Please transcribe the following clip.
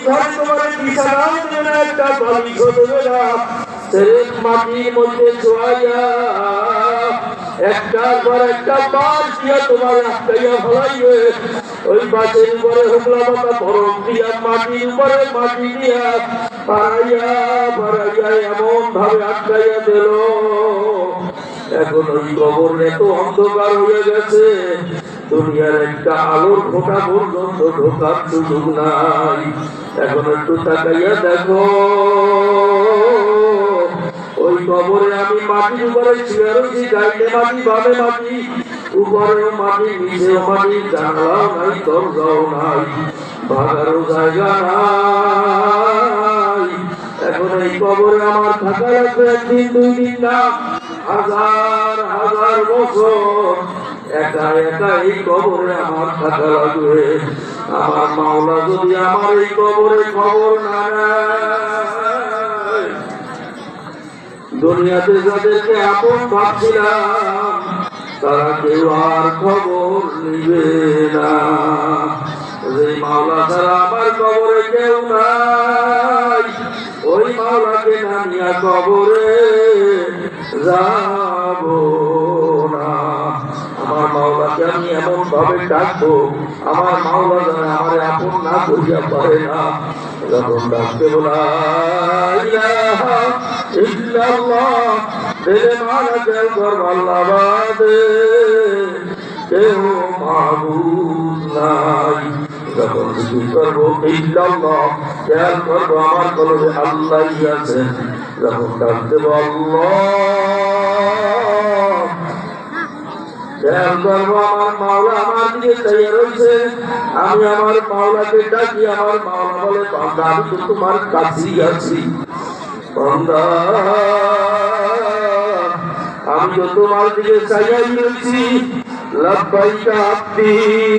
ঘরে তোমার বিছানাও দেবে না, একটা বালিশও দেবে না, মাটির মধ্যে শোয়াইয়া একটার পর একটা বাঁশ দিয়া তোমার আটকাইয়া ফেলাইবে। ওই বাঁশের উপরে হুগলা পাতা বরফ দিয়া মাটির উপরে মাটি দিয়া বাড়াইয়া বাড়াইয়া এমন ভাবে আটকাইয়া দিল। এখন ওই কবর এত অন্ধকার হয়ে গেছে, দুনিয়ার একটা আলোর ফোঁটা পর্যন্ত ঢোকার সুযোগ নাই। এখন একটু তাকাইয়া দেখো, ওই কবরে আমি মাটির উপরে শুয়ে রয়েছি, গাইতে মাটি ভাবে মাটি, উপরেও মাটি নিচেও মাটি, জানলাও নাই দরজাও নাই, ভাগারও জায়গা নাই। এখন এই কবরে আমার থাকা লাগবে একদিন দুই দিন না, হাজার হাজার বছর একা একা এই কবরে আমার থাকা লাগবে। আমার মাওলা যদি আমার এই কবরে খবর না নেয়, দুনিয়াতে যাদেরকে আপন ভাবছিলাম তারা কেউ আর খবর নিবে না। ওই মাওলা ছাড়া আমার কবরে কেউ নাই, ওই মাওলাকে না নিয়া কবরে যাব না। আমার মাওলাকে আমি এমন ভাবে ডাকবো, আমার মাওলা যেন আমার আপন না করিয়া পারে না। যখন ডাকতে বলা মারা কেউ আল্লাহ বাদে কেউ মাবুদ নাই। যখন কিছু করবো ইল্লাল্লাহ, খেয়াল করবো আমার কলবে আল্লাহ আছেন। যখন ডাকতে বললো খেয়াল করবো আমার মাওলা আমার দিকে চাইয়ে রয়েছে, আমি আমার মাওলাকে ডাকি, আমার মাওলা বলে বান্দা আমি তো তোমার কাছেই আছি, বান্দা আমি তো তোমার দিকে চাইয়াই রয়েছি। লাব্বাইকা আব্দি